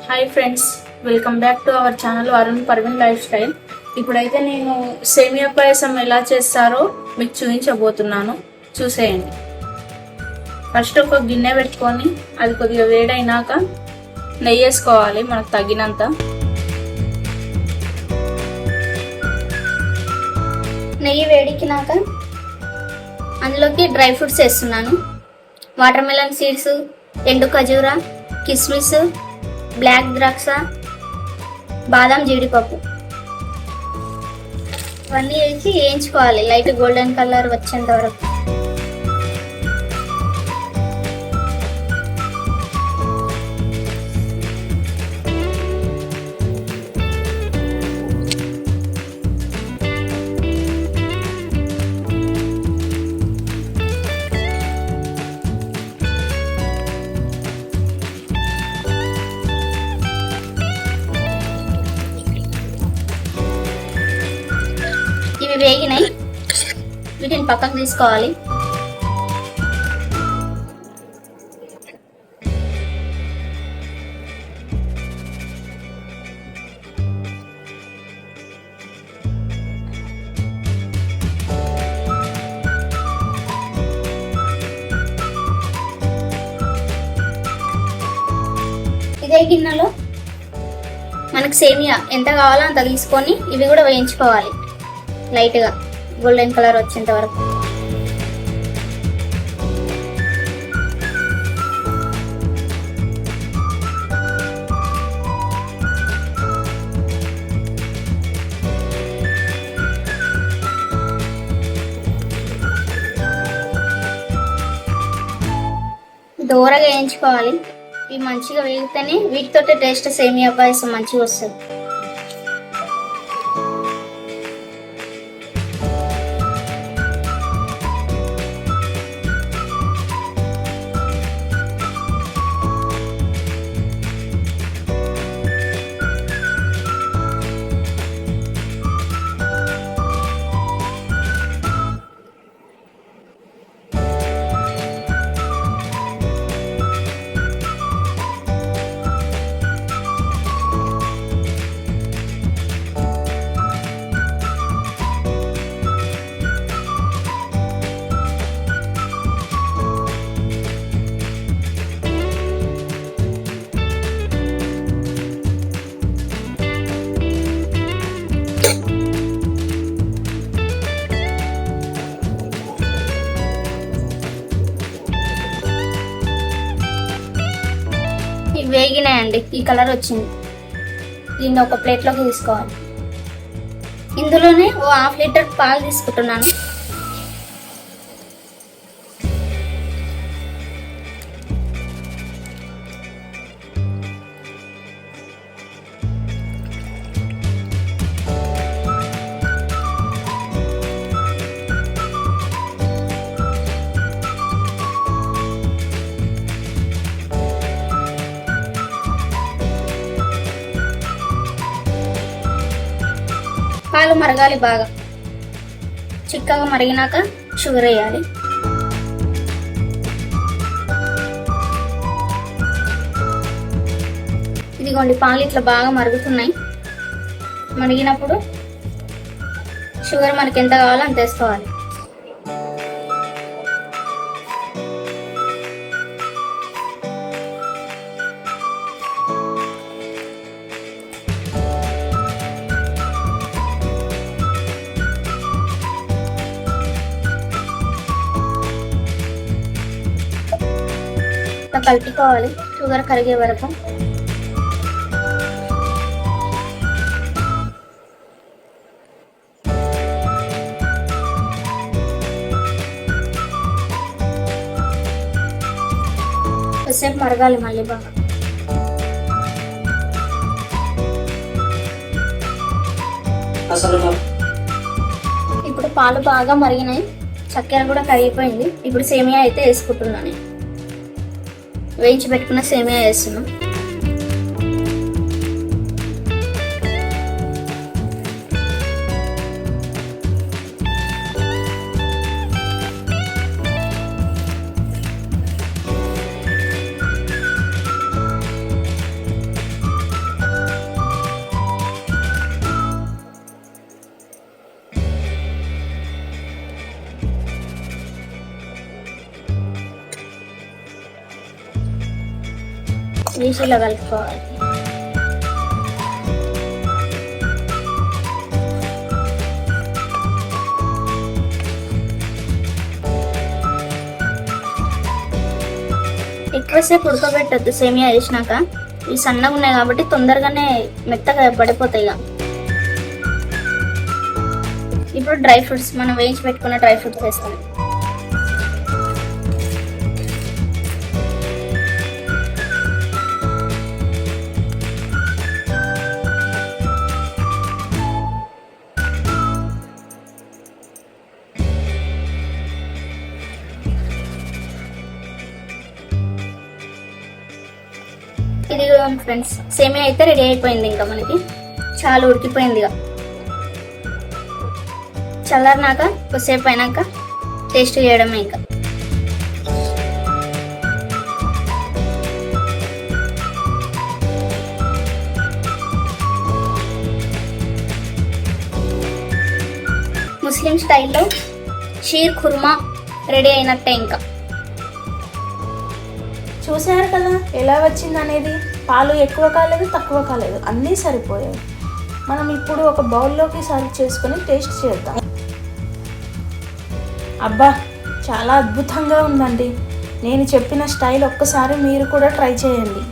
Hi friends, welcome back to our channel Arun Parveen life style. ఇప్పుడైతే నేను సేమియా పాయసం ఎలా చేస్తారో మీకు చూపించబోతున్నాను, చూసేయండి. ఫస్ట్ ఒక గిన్నె పెట్టుకొని అది కొద్దిగా వేడైనాక నెయ్యి వేసుకోవాలి మనకు తగినంత. నెయ్యి వేడికినాక అందులోకి డ్రై ఫ్రూట్స్ వేస్తున్నాను. వాటర్ మెలన్ సీడ్స్, ఎండు ఖజూరా, కిస్మిస్, బ్లాక్ ద్రాక్ష, బాదం, జీడిపప్పు ఇవన్నీ వేసి వేయించుకోవాలి లైట్ గోల్డెన్ కలర్ వచ్చేంత వరకు. ఇవి వేగినాయి, వీటిని పక్కకు తీసుకోవాలి. ఇదే గిన్నెలో మనకు సేమియా ఎంత కావాలో అంత తీసుకొని ఇవి కూడా వేయించుకోవాలి లైట్గా గోల్డెన్ కలర్ వచ్చేంత వరకు. దూరగా వేయించుకోవాలి. ఇవి మంచిగా వేగితేనే వీటితోటి టేస్ట్ సేమియా పాయసం మంచిగా వస్తుంది. వేగినాయండి, ఈ కలర్ వచ్చింది. దీన్ని ఒక ప్లేట్లోకి తీసుకోవాలి. ఇందులోనే ఓ 1/2 లీటర్ పాలు తీసుకుంటున్నాను. పాలు మరగాలి బాగా. చిక్కగా మరిగినాక షుగర్ వేయాలి. ఇదిగోండి, పాలు ఇట్లా బాగా మరుగుతున్నాయి. మరిగినప్పుడు షుగర్ మనకి ఎంత కావాలో అంత వేసుకోవాలి. కలుపుకోవాలి షుగర్ కరిగే వరకు. కొద్దిసేపు మరగాలి మళ్ళీ బాగా. ఇప్పుడు పాలు బాగా మరిగినాయి, చక్కెర కూడా కరిగిపోయింది. ఇప్పుడు సేమియా అయితే వేసుకుంటున్నాను. వేయించి పెట్టుకున్న సేమియా వేస్తున్నాం. తీసి ఇలా కలుపుకోవాలి. ఎక్కువసేపు ఉడకబెట్టద్దు. సేమియా వేసినాక ఇవి సన్నగా ఉన్నాయి కాబట్టి తొందరగానే మెత్తగా పడిపోతాయి ఇక. ఇప్పుడు డ్రై ఫ్రూట్స్, మనం వేయించి పెట్టుకున్న డ్రై ఫ్రూట్స్ వేస్తాం. ఇది ఫ్రెండ్స్ సేమియా అయితే రెడీ అయిపోయింది. ఇంకా మనకి చాలా ఉడికిపోయింది. ఇక చల్లారినాక కొద్దిసేపు అయినాక టేస్ట్ చేయడమే. ఇంకా ముస్లిం స్టైల్లో షీర్ ఖుర్మా రెడీ అయినట్టే. ఇంకా చూసారు కదా ఎలా వచ్చింది అనేది. పాలు ఎక్కువ కాలేదు, తక్కువ కాలేదు, అన్నీ సరిపోయాయి. మనం ఇప్పుడు ఒక బౌల్లోకి సర్వ్ చేసుకొని టేస్ట్ చేద్దాం. అబ్బా, చాలా అద్భుతంగా ఉందండి. నేను చెప్పిన స్టైల్ ఒక్కసారి మీరు కూడా ట్రై చేయండి.